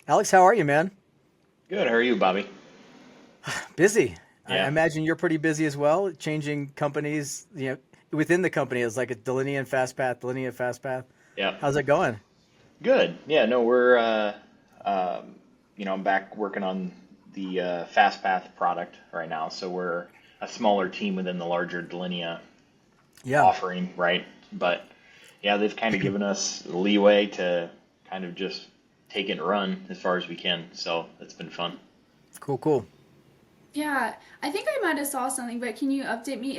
Alex, how are you, man? Good. How are you, Bobby? Busy. I Yeah. imagine you're pretty busy as well, changing companies, within the company is like a Delinea and FastPath, Delinea and FastPath. Yeah. How's it going? Good. Yeah. No, we're I'm back working on the Fast Path product right now. So we're a smaller team within the larger Delinea Yeah, offering, right? But yeah, they've kind of given us leeway to kind of just take it and run as far as we can. So it's been fun. cool, cool. Yeah, I think I might have saw something, but can you update me?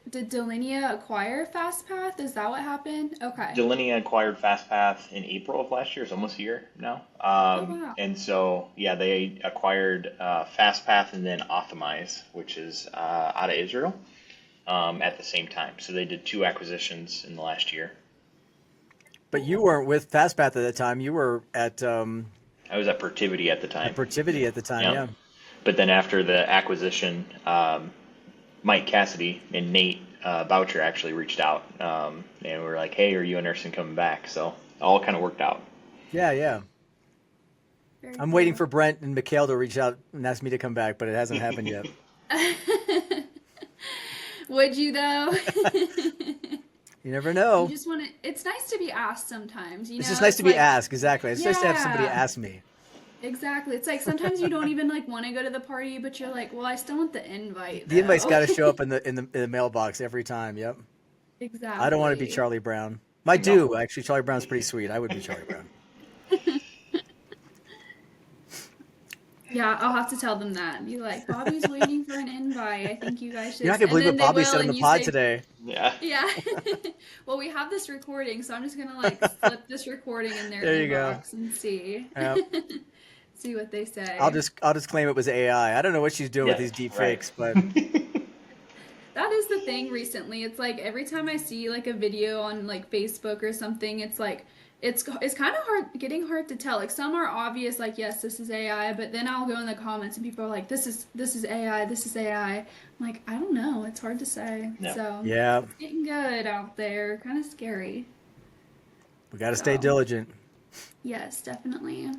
Did Delinea acquire FastPath? Is that what happened? Okay. Delinea acquired FastPath in April of last year. It's almost a year now. Oh wow. And so, yeah, they acquired FastPath and then Optimize, which is out of Israel, at the same time. So they did two acquisitions in the last year. But you weren't with FastPath at the time. You were I was at Protiviti at the at time. Protiviti at the time. Yeah. Yeah. But then after the acquisition, Mike Cassidy and Nate Boucher actually reached out, and we were like, "Hey, are you interested in coming back?" So it all kind of worked out. Yeah, yeah. Very I'm waiting cool. for Brent and Mikhail to reach out and ask me to come back, but it hasn't happened yet. Would you though? You never You know. just want to. It's nice to be asked sometimes. It's just nice It's to be like, asked. Exactly. It's nice to have somebody yeah, ask me. exactly. It's like sometimes you don't even like want to go to the party, but you're like, well, I still want the invite The invite's though. got to show up in the mailbox every time. Yep. I don't want to be Exactly. Charlie Brown. I No. do actually. Charlie Brown's pretty sweet. I would be Charlie Brown. Yeah, I'll have to tell them that. Be like, Bobby's waiting for an invite. I think you guys You're should. not gonna And believe what then they Bobby will, said on the and you pod say, today. Yeah. yeah. Well, we have this recording, so I'm just gonna like slip this recording in their There you go. inbox and see Yep. see what they I'll say. just I'll just claim it was AI. I don't know what she's doing with Yeah. these deep Right. fakes, but That is the thing recently. It's like every time I see like a video on like Facebook or something, it's like it's kind of getting hard to tell. Like some are obvious, like yes, this is AI, but then I'll go in the comments and people are like, this is AI, this is AI. I'm like, I don't know. It's hard to say. Yeah. So yeah, it's getting good out there. Kind of scary. we got to stay So diligent. yes, definitely.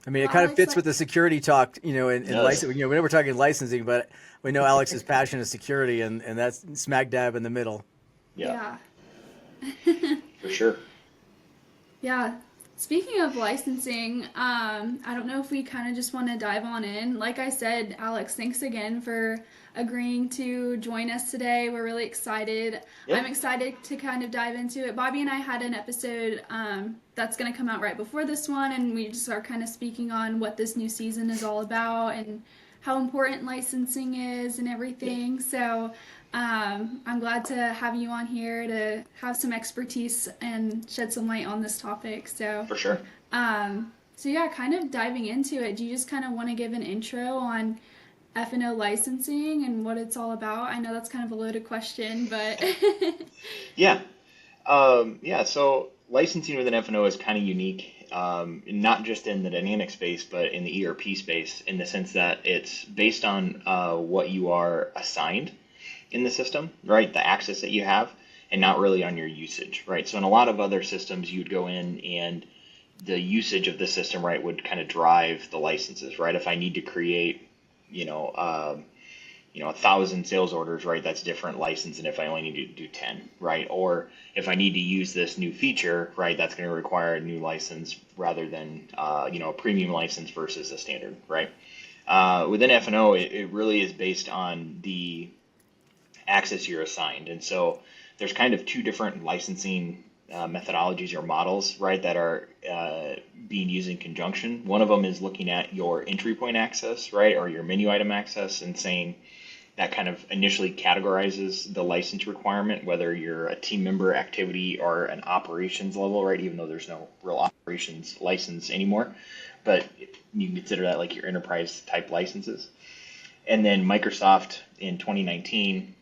I mean, it Well, kind of Alex, fits like with the security talk, It in does. license. We know we're talking licensing, but we know Alex's passion is security, and that's smack dab in the middle. Yeah. yeah. For sure. Yeah. Speaking of licensing, I don't know if we kind of just want to dive on in. Like I said, Alex, thanks again for agreeing to join us today. We're really excited. Yeah. I'm excited to kind of dive into it. Bobby and I had an episode that's going to come out right before this one, and we just are kind of speaking on what this new season is all about and how important licensing is and Yeah. everything. So I'm glad to have you on here to have some expertise and shed some light on this topic. For sure. So yeah, kind of diving into it. Do you just kind of want to give an intro on F&O licensing and what it's all about? I know that's kind of a loaded question, but Yeah. Yeah. So licensing within F&O is kind of unique, not just in the dynamic space, but in the ERP space, in the sense that it's based on what you are assigned in the system, right? The access that you have, and not really on your usage, right? So in a lot of other systems, you'd go in and the usage of the system, right, would kind of drive the licenses, right? If I need to create, you know, um, 1,000 sales orders, right? That's different license than if I only need to do 10, right? Or if I need to use this new feature, right? That's going to require a new license rather than, a premium license versus a standard, right? Within F&O, it really is based on the access you're assigned. And so there's kind of two different licensing methodologies or models, right, that are being used in conjunction. One of them is looking at your entry point access, right, or your menu item access, and saying that kind of initially categorizes the license requirement, whether you're a team member activity or an operations level, right, even though there's no real operations license anymore. But you can consider that like your enterprise type licenses. And then Microsoft in 2019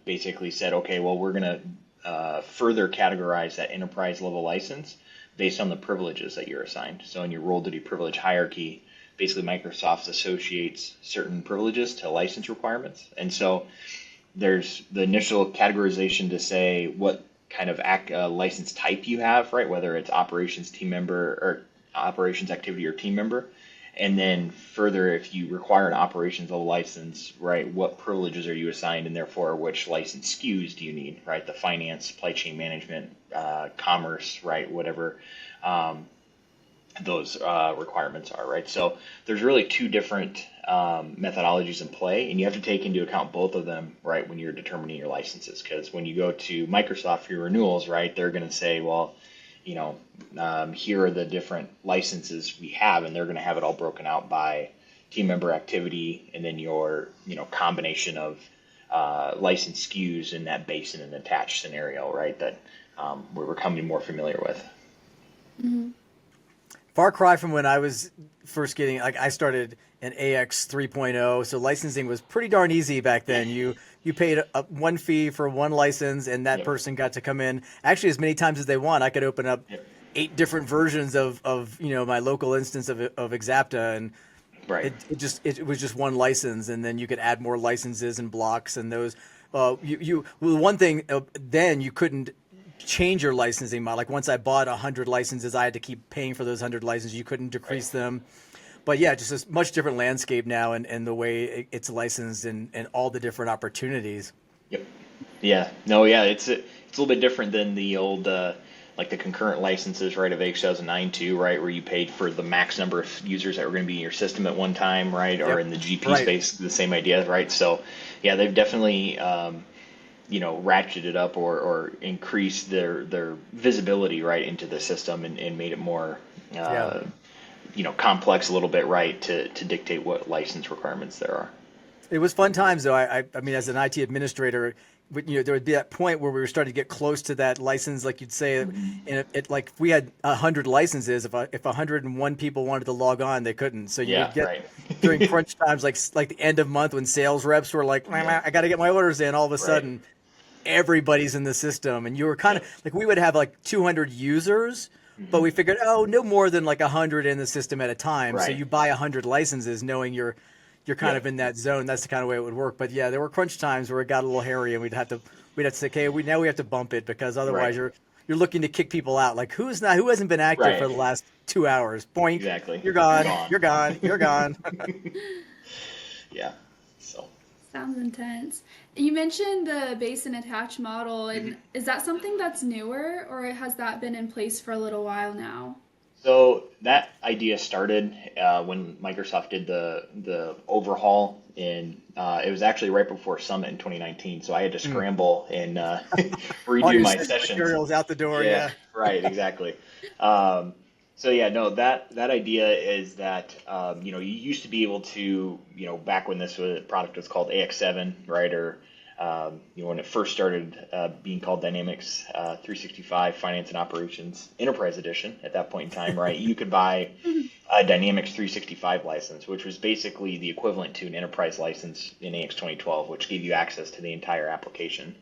basically said, okay, well, we're going to further categorize that enterprise level license based on the privileges that you're assigned. So in your role duty privilege hierarchy, basically Microsoft associates certain privileges to license requirements. And so there's the initial categorization to say what kind of license type you have, right? Whether it's operations team member or operations activity or team member. And then further, if you require an operations level license, right, what privileges are you assigned, and therefore which license SKUs do you need, right? The finance, supply chain management, commerce, right, whatever those requirements are, right? So there's really two different methodologies in play, and you have to take into account both of them, right, when you're determining your licenses. Because when you go to Microsoft for your renewals, right, they're going to say, well, here are the different licenses we have, and they're going to have it all broken out by team member activity, and then your, combination of license SKUs in that base and an attached scenario, right, that we're becoming more familiar with. Mm-hmm. Far cry from when I was first getting, like I started in AX 3.0, so licensing was pretty darn easy back then. You paid one fee for one license, and that person got to come in actually as many times as they want. I could open up 8 different versions of my local instance of Exapta, and right. it was just one license, and then you could add more licenses and blocks and those. Well, one thing then you couldn't change your licensing model. Like once I bought 100 licenses, I had to keep paying for those 100 licenses. You couldn't decrease them. But yeah, just a much different landscape now, and the way it's licensed and all the different opportunities. Yep. Yeah. No. Yeah. It's a little bit different than the old like the concurrent licenses, right, of 2009 too, right, where you paid for the max number of users that were going to be in your system at one time, right, or in the GP space, the same idea, right? So yeah, they've definitely ratcheted up or increased their visibility right into the system and made it more complex a little bit, right, to dictate what license requirements there are. It was fun times though. I mean, as an IT administrator, there would be that point where we were starting to get close to that license, like you'd say, and like if we had 100 licenses, if 101 people wanted to log on, they couldn't. So you would get during crunch times, like the end of month when sales reps were like, I got to get my orders in. All of a sudden, everybody's in the system, and you were kind of like, we would have like 200 users, but we figured, no more than like 100 in the system at a time. So you buy 100 licenses, knowing you're kind of in that zone. That's the kind of way it would work. But yeah, there were crunch times where it got a little hairy, and we'd have to say, okay, now we have to bump it, because otherwise you're looking to kick people out. Like who hasn't been active for the last 2 hours? Point. Exactly. You're gone. You're gone. You're gone. Yeah. So. Sounds intense. You mentioned the base and attach model, and is that something that's newer, or has that been in place for a little while now? So that idea started when Microsoft did the overhaul, and it was actually right before Summit in 2019. So I had to scramble and redo my sessions. Materials out the door. Yeah. Right. Exactly. So yeah, no, that idea is that you used to be able to, back when this product was called AX7, right, or when it first started being called Dynamics 365 Finance and Operations Enterprise Edition at that point in time, right, you could buy a Dynamics 365 license, which was basically the equivalent to an enterprise license in AX 2012, which gave you access to the entire application.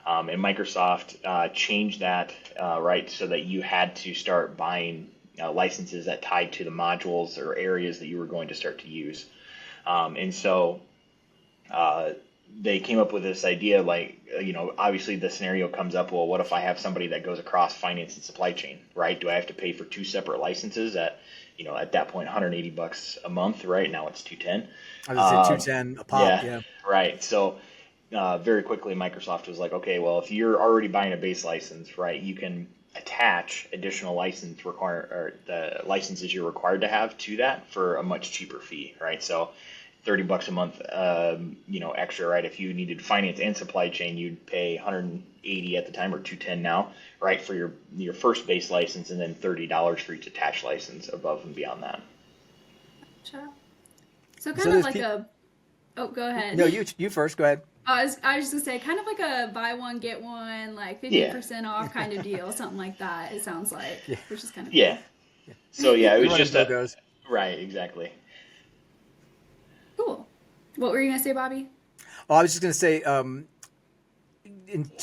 And Microsoft changed that, right, so that you had to start buying licenses that tied to the modules or areas that you were going to start to use. And so they came up with this idea, like, obviously the scenario comes up, well, what if I have somebody that goes across finance and supply chain, right? Do I have to pay for 2 separate licenses at, at that point, $180 a month, right? Now it's $210. I was at $210 a pop, yeah. Right. So very quickly, Microsoft was like, okay, well, if you're already buying a base license, right, you can attach additional the licenses you're required to have to that for a much cheaper fee, right? So $30 a month, extra, right? If you needed finance and supply chain, you'd pay $180 at the time, or $210 now, right, for your first base license, and then $30 for each attached license above and beyond that. Sure. So kind of like oh, go ahead. No, you first. Go ahead. I was just gonna say, kind of like a buy one get one, like 50% off kind of deal, something like that. It sounds like, which is kind of cool. So it was just right, exactly. Cool. What were you gonna say, Bobby? Oh, I was just gonna say, to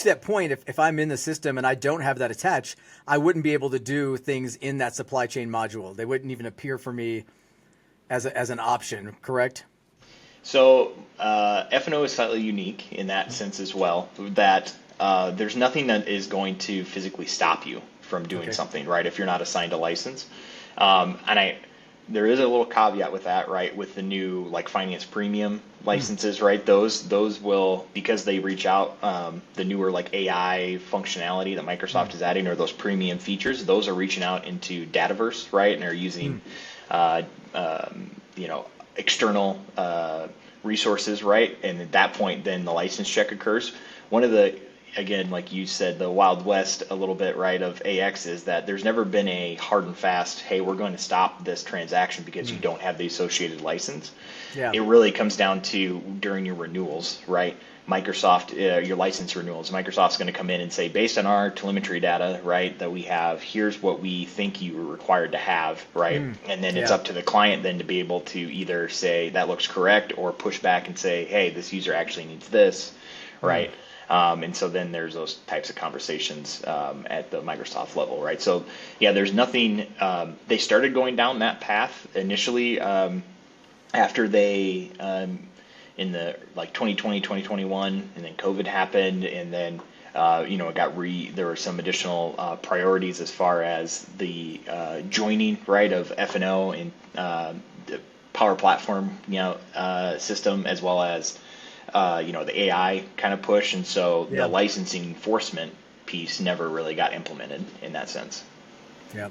that point, if I'm in the system and I don't have that attached, I wouldn't be able to do things in that supply chain module. They wouldn't even appear for me as an option. Correct? So F&O is slightly unique in that sense as well, that there's nothing that is going to physically stop you from doing something, right, if you're not assigned a license. There is a little caveat with that, right? With the new like finance premium licenses, right? Those will, because they reach out, the newer like AI functionality that Microsoft is adding, or those premium features, those are reaching out into Dataverse, right? And are using, uh, external resources, right? And at that point, then the license check occurs. One of the, again, like you said, the Wild West a little bit, right, of AX is that there's never been a hard and fast, hey, we're going to stop this transaction because you don't have the associated license. Yeah. It really comes down to during your renewals, right? Microsoft, your license renewals, Microsoft's going to come in and say, based on our telemetry data, right, that we have, here's what we think you are required to have, right? And then it's Yeah. up to the client then to be able to either say that looks correct or push back and say, hey, this user actually needs this, right? And so then there's those types of conversations at the Microsoft level, right? So yeah, there's nothing. They started going down that path initially after they in the like 2020, 2021, and then COVID happened, and then it got there were some additional priorities as far as the joining, right, of F&O and the Power Platform, system, as well as the AI kind of push, and so the Yeah. licensing enforcement piece never really got implemented in that sense. Yeah.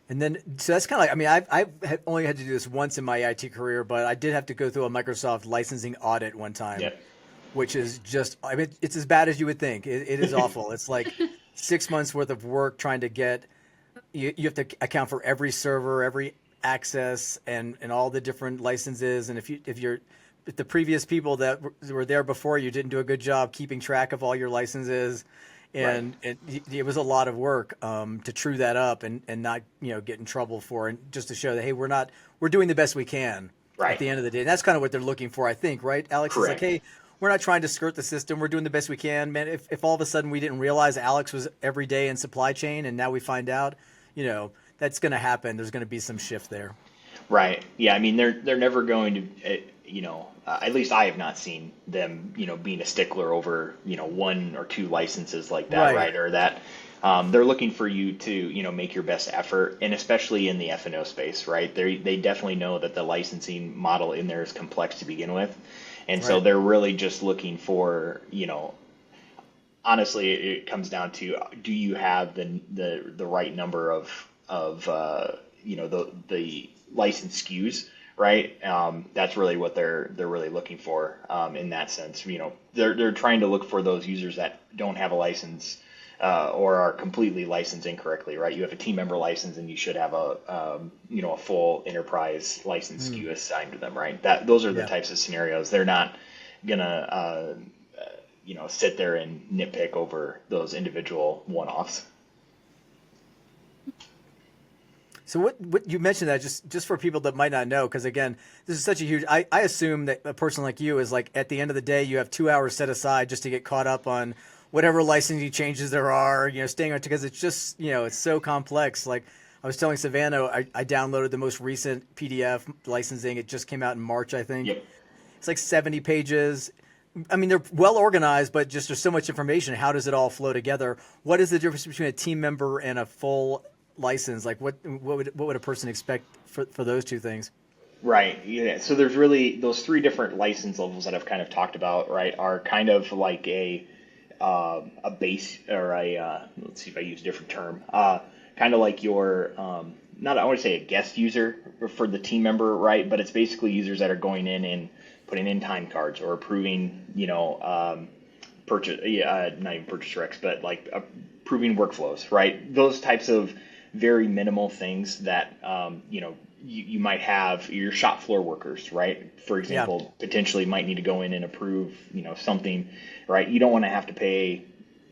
And then, so that's kind of like, I mean, I've only had to do this once in my IT career, but I did have to go through a Microsoft licensing audit one time, Yep. which is just, I mean, it's as bad as you would think. It is awful. It's like 6 months worth of work trying to get, you have to account for every server, every access, and all the different licenses. And if the previous people that were there before you didn't do a good job keeping track of all your licenses, and it was a lot of work to true that up and not get in trouble for, and just to show that, hey, we're doing the best we can at Right. the end of the day. And that's kind of what they're looking for, I think, right, Alex? It's like, Correct. hey, we're not trying to skirt the system. We're doing the best we can, man. If all of a sudden we didn't realize Alex was every day in supply chain, and now we find out, that's going to happen. There's going to be some shift there. Right. Yeah. I mean, they're never going to, at least I have not seen them, being a stickler over, one or two licenses like that, Right. right? Or that they're looking for you to, make your best effort, and especially in the F&O space, right? They definitely know that the licensing model in there is complex to begin with, and so Right. they're really just looking for, honestly, it comes down to, do you have the right number of the license SKUs, right? That's really what they're really looking for in that sense. They're trying to look for those users that don't have a license or are completely licensed incorrectly, right? You have a team member license, and you should have a full enterprise license SKU assigned to them, right? Those are the Yeah. types of scenarios. They're not gonna sit there and nitpick over those individual one-offs. So what you mentioned that just for people that might not know, because again, this is such a huge. I assume that a person like you is like, at the end of the day, you have 2 hours set aside just to get caught up on whatever licensing changes there are. Staying on, because it's just it's so complex. Like I was telling Savannah, I downloaded the most recent PDF licensing. It just came out in March, I think. Yep. It's like 70 pages. I mean, they're well organized, but just there's so much information. How does it all flow together? What is the difference between a team member and a full license? Like what would a person expect for those two things? Right. Yeah. So there's really those three different license levels that I've kind of talked about, right, are kind of like a base, or let's see if I use a different term, kind of like your, not, I want to say a guest user for the team member, right? But it's basically users that are going in and putting in time cards or approving, purchase, not even purchase recs, but like approving workflows, right? Those types of very minimal things that, you might have your shop floor workers, right? For example, potentially might need to go in and approve, something, right? You don't want to have to pay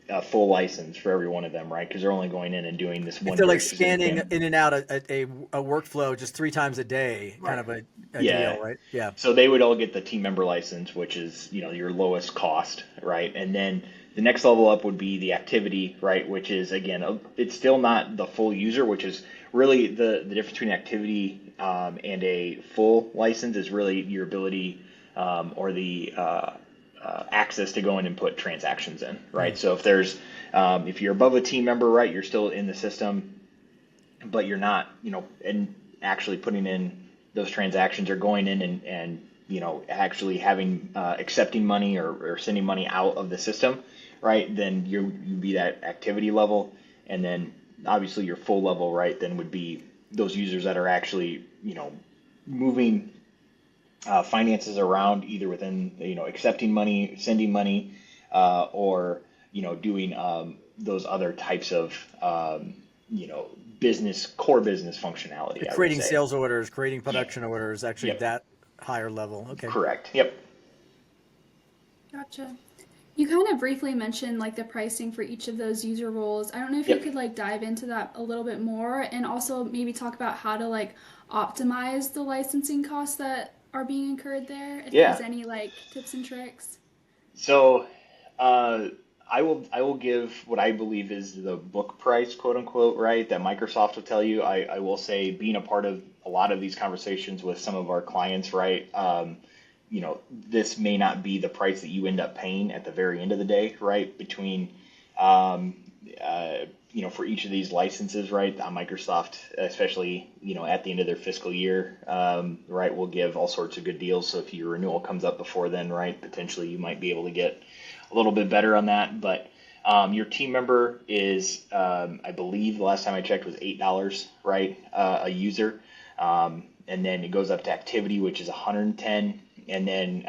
a full license for every one of them, right? Because they're only going in and doing this one. If they're like very specific scanning thing. in and out a workflow just 3 times a day, kind of a Yeah. deal, right? Yeah. So they would all get the team member license, which is, your lowest cost, right? And then the next level up would be the activity, right? Which is, again, it's still not the full user, which is really the difference between activity and a full license is really your ability or the access to go in and put transactions in, right? So if there's, if you're above a team member, right, you're still in the system. but you're not, and actually putting in those transactions or going in and actually having accepting money or sending money out of the system, right? Then you be that activity level, and then obviously your full level, right? Then would be those users that are actually, moving finances around either within, accepting money, sending money, or, doing those other types of, core business functionality, I would Creating say. sales orders, creating Yeah. production orders, actually Yep. that higher level. Okay. Correct. Yep. Gotcha. You kind of briefly mentioned like the pricing for each of those user roles. I don't know if you Yep. could like dive into that a little bit more and also maybe talk about how to like optimize the licensing costs that are being incurred there, if there's Yeah. any like tips and tricks. So, uh, I will give what I believe is the book price, quote unquote, right? That Microsoft will tell you. I will say, being a part of a lot of these conversations with some of our clients, right? This may not be the price that you end up paying at the very end of the day, right? Between, um, for each of these licenses, right? Microsoft, especially, at the end of their fiscal year, right, will give all sorts of good deals. So if your renewal comes up before then, right, potentially you might be able to get a little bit better on that. But your team member is, I believe the last time I checked was $8, right, a user. And then it goes up to activity, which is 110. And then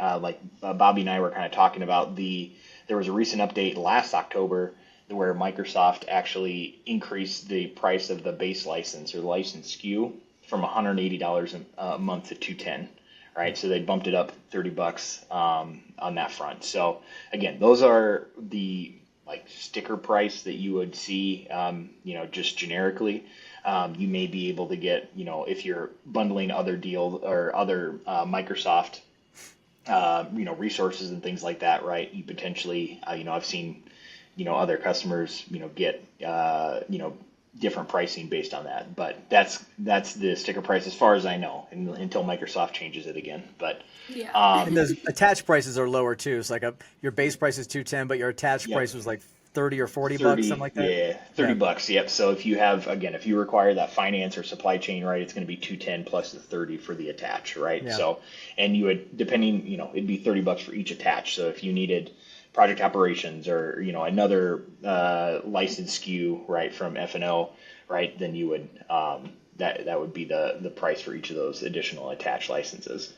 Bobby and I were kind of talking about there was a recent update last October where Microsoft actually increased the price of the base license or the license SKU from $180 a month to $210, right? So they bumped it up $30 on that front. So again, those are the like sticker price that you would see, just generically. You may be able to get, if you're bundling other deal or other Microsoft, resources and things like that, right? You potentially, I've seen, other customers, get, different pricing based on that. But that's the sticker price as far as I know, until Microsoft changes it again. But Yeah. And those attached prices are lower too. It's like your base price is 210, but your attached yep. price was like 30 or 40 bucks, 30, something like that. yeah, Yeah. $30. Yep. So if you have, again, if you require that finance or supply chain, right, it's going to be 210 plus the 30 for the attach, right? Yeah. So, and you would, depending, it'd be $30 for each attach. So if you needed project operations or, another license SKU, right, from F&O, right, then you would, that would be the price for each of those additional attached licenses.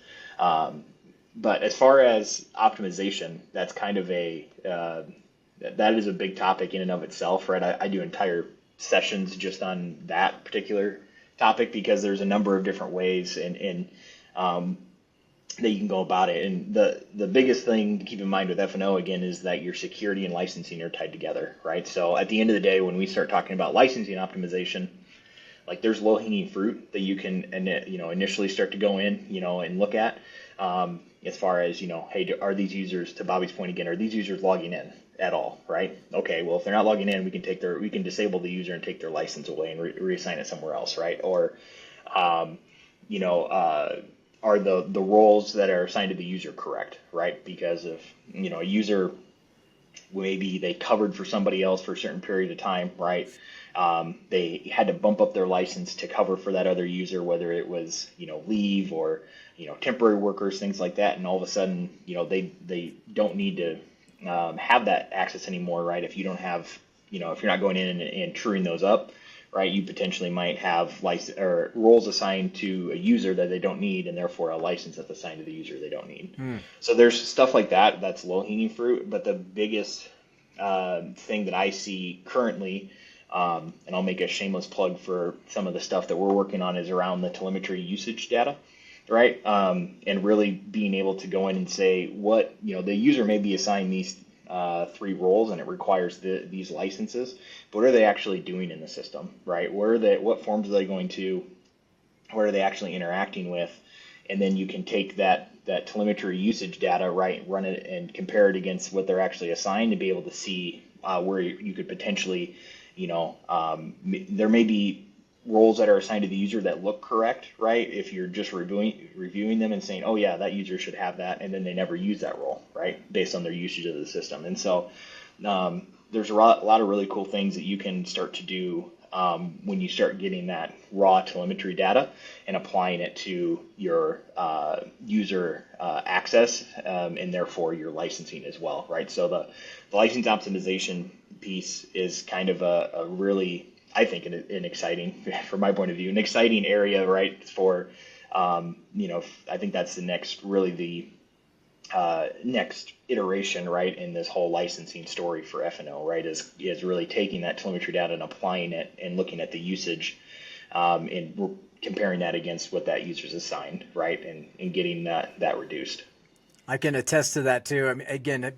But as far as optimization, that's kind of that is a big topic in and of itself, right? I do entire sessions just on that particular topic because there's a number of different ways and that you can go about it. And the biggest thing to keep in mind with F&O again is that your security and licensing are tied together, right? So at the end of the day, when we start talking about licensing optimization, like there's low hanging fruit that you can initially start to go in, and look at, as far as, hey, are these users, to Bobby's point again, are these users logging in at all, right? Okay, well, if they're not logging in, we can disable the user and take their license away and reassign it somewhere else, right? Or, are the roles that are assigned to the user correct, right? Because if, a user, maybe they covered for somebody else for a certain period of time, right? They had to bump up their license to cover for that other user, whether it was, leave or, temporary workers, things like that. And all of a sudden, they don't need to have that access anymore, right? If you don't have, if you're not going in and truing those up, right, you potentially might have license or roles assigned to a user that they don't need, and therefore a license that's assigned to the user they don't need. So there's stuff like that that's low hanging fruit. But the biggest thing that I see currently, and I'll make a shameless plug for some of the stuff that we're working on, is around the telemetry usage data, right? And really being able to go in and say what, the user may be assigned these 3 roles and it requires these licenses, but what are they actually doing in the system, right? What forms are they going to, what are they actually interacting with? And then you can take that telemetry usage data, right, run it and compare it against what they're actually assigned to be able to see where you could potentially, there may be roles that are assigned to the user that look correct, right? If you're just reviewing them and saying, oh yeah, that user should have that, and then they never use that role, right, based on their usage of the system. And so there's a lot of really cool things that you can start to do when you start getting that raw telemetry data and applying it to your user access, and therefore your licensing as well, right? So the license optimization piece is kind of a really, I think, an exciting, from my point of view, an exciting area, right? For, I think that's the next, really the next iteration, right, in this whole licensing story for F&O, right, is really taking that telemetry data and applying it and looking at the usage, and comparing that against what that user's assigned, right, and getting that reduced. I can attest to that too. I mean, again,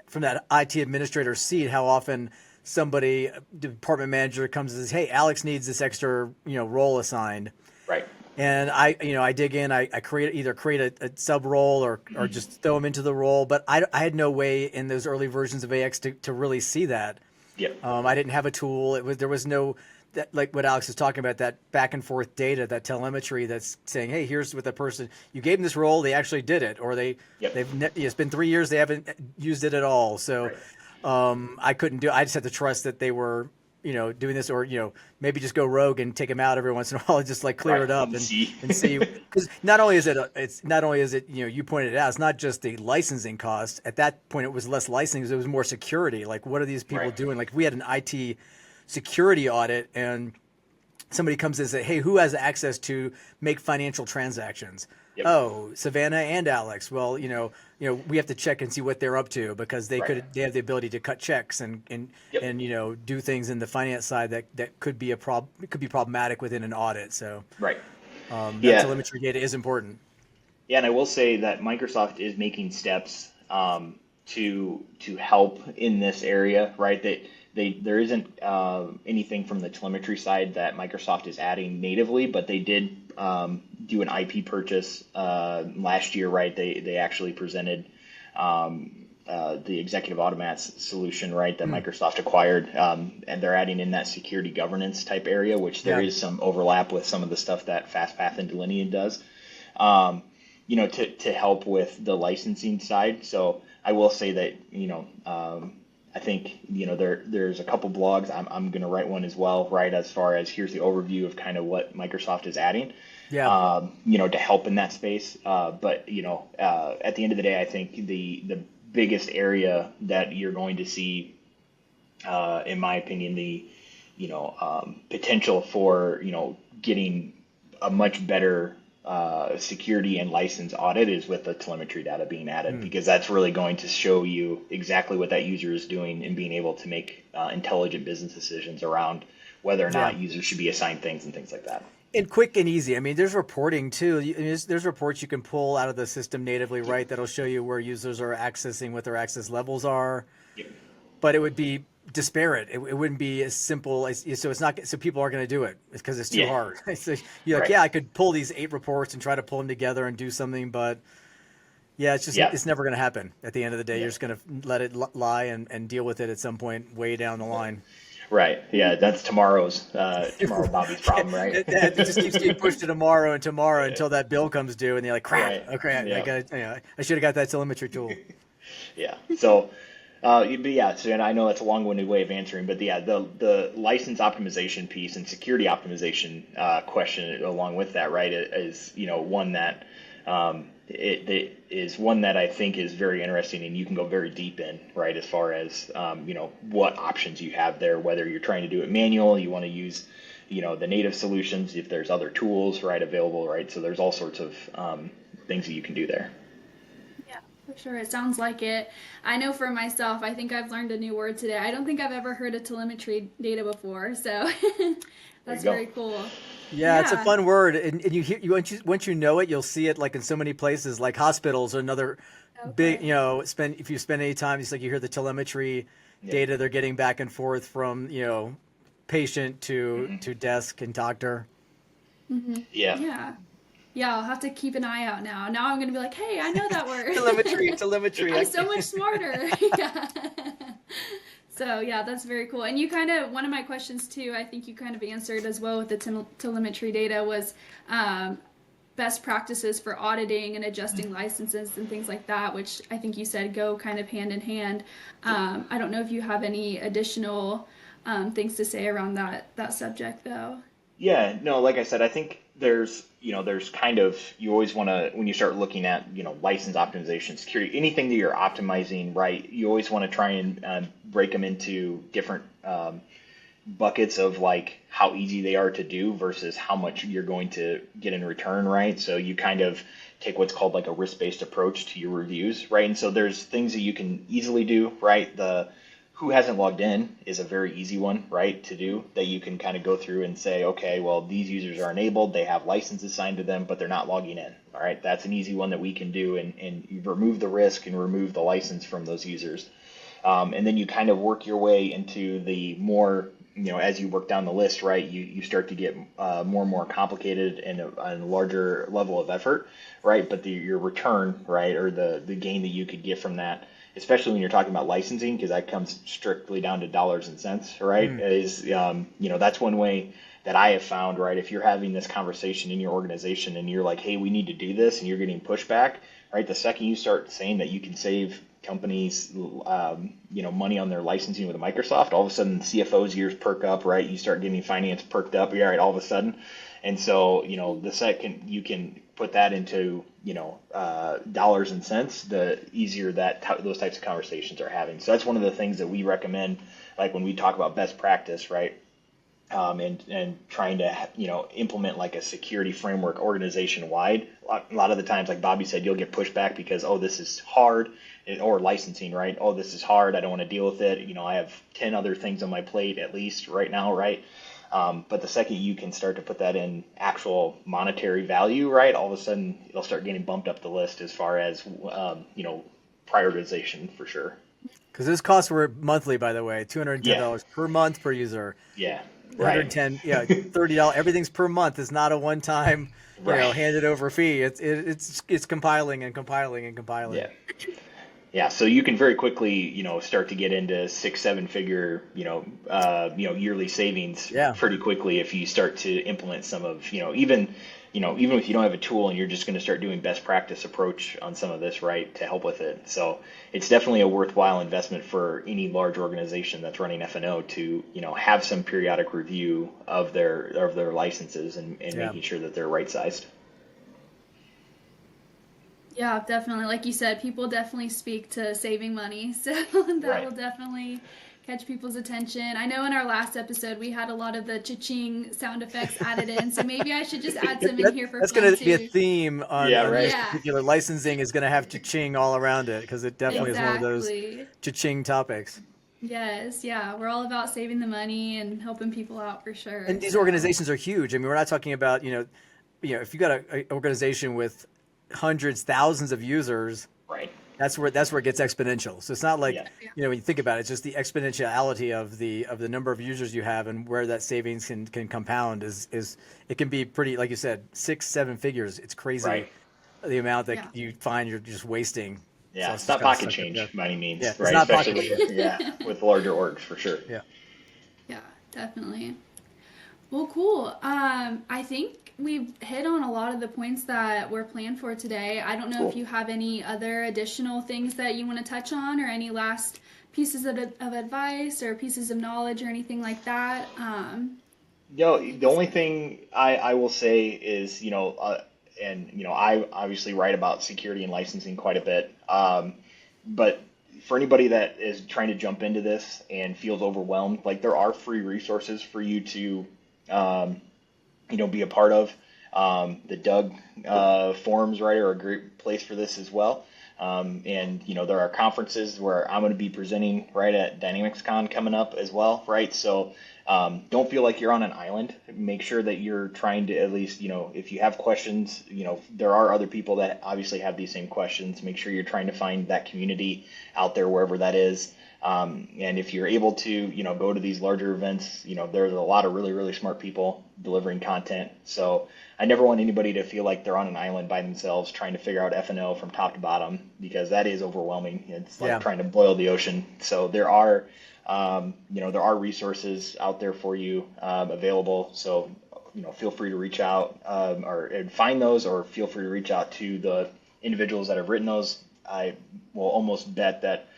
from that IT administrator seat, how often somebody, department manager, comes and says, "Hey, Alex needs this extra, role assigned." Right. And I dig in, I create a sub role or just throw them into the role. But I had no way in those early versions of AX to really see that. Yep. I didn't have a tool. There was no, that, like what Alex is talking about, that back and forth data, that telemetry that's saying, hey, here's what the person, you gave them this role, they actually did it, or it's been 3 years, they haven't used it at all. So I couldn't do. I just had to trust that they were, doing this, or maybe just go rogue and take them out every once in a while, and just like clear it up and see. Because not only is it you pointed it out, it's not just the licensing cost. At that point, it was less licensing; it was more security. Like, what are these people doing? Like, we had an IT security audit, and somebody comes in and say, "Hey, who has access to make financial transactions?" Yep. Oh, Savannah and Alex. Well, we have to check and see what they're up to, because they have the ability to cut checks and do things in the finance side that could be problematic within an audit. So that telemetry data is important. Yeah, and I will say that Microsoft is making steps to help in this area, right? There isn't anything from the telemetry side that Microsoft is adding natively, but they did do an IP purchase last year, right? They actually presented the Executive Automats solution, right, that Microsoft acquired, and they're adding in that security governance type area, which there is some overlap with some of the stuff that FastPath and Delinea does, to help with the licensing side. So I will say that, I think, there's a couple blogs. I'm going to write one as well, right, as far as here's the overview of kind of what Microsoft is adding, to help in that space. But, at the end of the day, I think the biggest area that you're going to see, in my opinion, the, potential for, getting a much better security and license audit is with the telemetry data being added, because that's really going to show you exactly what that user is doing and being able to make intelligent business decisions around whether or not users should be assigned things and things like that. And quick and easy. I mean, there's reporting too. There's reports you can pull out of the system natively, right? That'll show you where users are accessing, what their access levels are. Yep. But it would be disparate. It wouldn't be as simple as, so it's not, so people are going to do it because it's too hard. So you're like, I could pull these 8 reports and try to pull them together and do something, but it's just, it's never going to happen. At the end of the day, you're just going to let it lie and deal with it at some point way down the line. Right. Yeah, that's tomorrow Bobby's problem, right? It just keeps getting pushed to tomorrow until that bill comes due, and you're like, crap. Okay, I should have got that telemetry tool. So. And I know that's a long-winded way of answering, but the license optimization piece and security optimization question along with that, right, is one that it is one that I think is very interesting, and you can go very deep in, right, as far as what options you have there, whether you're trying to do it manual, you want to use the native solutions, if there's other tools, right, available, right, so there's all sorts of things that you can do there. For sure, it sounds like it. I know for myself, I think I've learned a new word today. I don't think I've ever heard of telemetry data before, so that's very cool. Yeah, it's a fun word, and once you know it, you'll see it like in so many places, like hospitals are another big. If you spend any time, it's like you hear the telemetry data they're getting back and forth from patient to desk and doctor. Mm-hmm. Yeah, I'll have to keep an eye out now. Now I'm going to be like, hey, I know that word. telemetry. I'm so much smarter. So, that's very cool. And you one of my questions too, I think you kind of answered as well with the telemetry data was best practices for auditing and adjusting licenses and things like that, which I think you said go kind of hand in hand. I don't know if you have any additional things to say around that subject, though. Yeah, no, like I said, I think there's kind of, you always want to, when you start looking at, license optimization, security, anything that you're optimizing, right, you always want to try and break them into different buckets of like how easy they are to do versus how much you're going to get in return, right? So you kind of take what's called like a risk-based approach to your reviews, right? And so there's things that you can easily do, right? The who hasn't logged in is a very easy one, right, to do, that you can kind of go through and say, okay, well, these users are enabled, they have licenses assigned to them, but they're not logging in. All right, that's an easy one that we can do, and you remove the risk and remove the license from those users. And then you kind of work your way into the more, as you work down the list, right, you start to get more and more complicated and a larger level of effort, right? But your return, right, or the gain that you could get from that, especially when you're talking about licensing, because that comes strictly down to dollars and cents, right? Is that's one way that I have found, right? If you're having this conversation in your organization and you're like, hey, we need to do this, and you're getting pushback, right? The second you start saying that you can save companies, money on their licensing with Microsoft, all of a sudden the CFO's ears perk up, right? You start getting finance perked up, all right, all of a sudden. And so, the second you can put that into, dollars and cents, the easier that those types of conversations are having. So that's one of the things that we recommend, like when we talk about best practice, right? And trying to, implement like a security framework organization wide. A lot of the times, like Bobby said, you'll get pushback because, oh, this is hard, or licensing, right? Oh, this is hard. I don't want to deal with it. I have 10 other things on my plate at least right now, right? But the second you can start to put that in actual monetary value, right, all of a sudden it'll start getting bumped up the list as far as, prioritization for sure. Because those costs were monthly, by the way, $210 Yeah, per month per user. yeah, right, 110, yeah, $30. Everything's per month. It's not a one-time, right, handed over fee. It's compiling and compiling and compiling. yeah. Yeah, so you can very quickly, start to get into 6, 7 figure, yearly savings Yeah. pretty quickly if you start to implement some of, even if you don't have a tool and you're just going to start doing best practice approach on some of this, right, to help with it. So it's definitely a worthwhile investment for any large organization that's running F&O to, have some periodic review of their licenses and Yeah. making sure that they're right sized. Yeah, definitely. Like you said, people definitely speak to saving money, so that Right. will definitely catch people's attention. I know in our last episode we had a lot of the cha-ching sound effects added in, so maybe I should just add some in here for That's fun going to be a too. theme Yeah, on this right. Yeah, particular licensing is going to have cha-ching all around it because it definitely is one of those exactly. cha-ching topics. Yes, yeah, we're all about saving the money and helping people out for And sure. these So, organizations are huge. I mean, we're not talking about, if you got a organization with hundreds, thousands of users, Right. that's where it gets exponential. So it's not like, Yeah. when you think about it, it's just the exponentiality of the number of users you have and where that savings can compound is it can be pretty, like you said, 6, 7 figures. It's crazy Right. the amount that yeah. you find you're just wasting. So Yeah, it's it's just not kind of pocket sucked up there. change by any Yeah, means, it's right? not Especially pocket. with larger orgs for sure. Yeah. Yeah, definitely. Well, cool. I think we've hit on a lot of the points that were planned for today. I don't know if Cool. you have any other additional things that you want to touch on or any last pieces of advice or pieces of knowledge or anything like that. No, Maybe the just only thing I will say is, and I obviously write about security and licensing quite a bit. But for anybody that is trying to jump into this and feels overwhelmed, like there are free resources for you to, um, be a part of. The Doug forums, right, are a great place for this as well. And there are conferences where I'm going to be presenting right at DynamicsCon coming up as well, right? So don't feel like you're on an island. Make sure that you're trying to at least, if you have questions, there are other people that obviously have these same questions. Make sure you're trying to find that community out there wherever that is. And if you're able to, go to these larger events, there's a lot of really, really smart people delivering content. So I never want anybody to feel like they're on an island by themselves trying to figure out F&O from top to bottom, because that is overwhelming. It's like Yeah. trying to boil the ocean. So there are resources out there for you available. So, feel free to reach out or and find those, or feel free to reach out to the individuals that have written those. I will almost bet that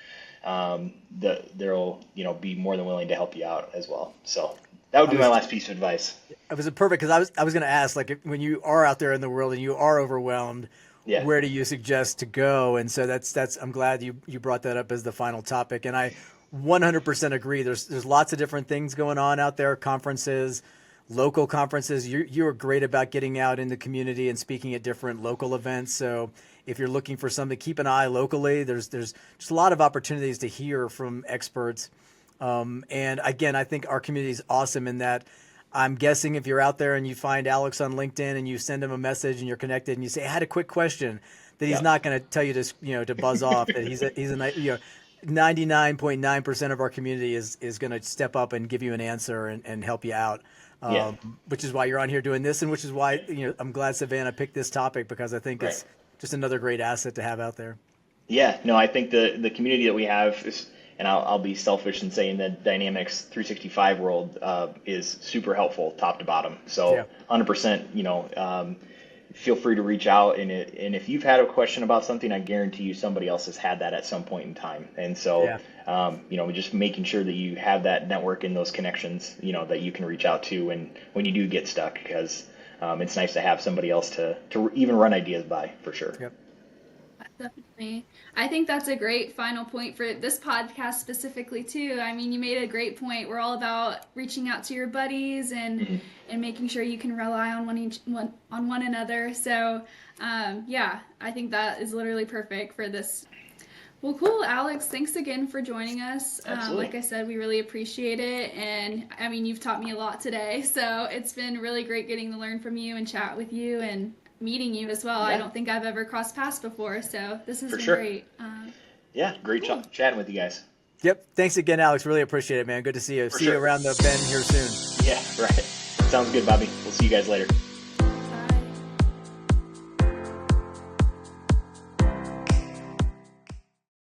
they'll be more than willing to help you out as well. So that would be my last piece of advice. It was perfect because I was going to ask, like, when you are out there in the world and you are overwhelmed, Yeah. where do you suggest to go? And so that's I'm glad you brought that up as the final topic. And I 100% agree. There's lots of different things going on out there, conferences, local conferences. You are great about getting out in the community and speaking at different local events. So if you're looking for something, keep an eye locally. There's just a lot of opportunities to hear from experts. And again, I think our community is awesome in that. I'm guessing if you're out there and you find Alex on LinkedIn and you send him a message and you're connected and you say, I had a quick question, that he's not going to tell you to buzz off, that he's a 99.9% of our community is going to step up and give you an answer and help you out. Which is why you're on here doing this, and which is why I'm glad Savannah picked this topic, because I think it's just another great asset to have out there. Yeah, no, I think the community that we have is, and I'll be selfish in saying the Dynamics 365 world is super helpful top to bottom. So 100%, feel free to reach out. And if you've had a question about something, I guarantee you somebody else has had that at some point in time. And so, just making sure that you have that network and those connections, that you can reach out to when you do get stuck, because it's nice to have somebody else to even run ideas by, for sure. Yep. Definitely. I think that's a great final point for this podcast specifically too. I mean, you made a great point. We're all about reaching out to your buddies and making sure you can rely on one another. So, I think that is literally perfect for this. Well, cool, Alex. Thanks again for joining us. Like I said, we really appreciate it. And I mean, you've taught me a lot today, so it's been really great getting to learn from you and chat with you and meeting you as well. I don't think I've ever crossed paths before, so this has been great. Great chatting with you guys. Yep. Thanks again, Alex. Really appreciate it, man. Good to see you. See you around the bend here soon. Yeah, right. Sounds good, Bobby. We'll see you guys later.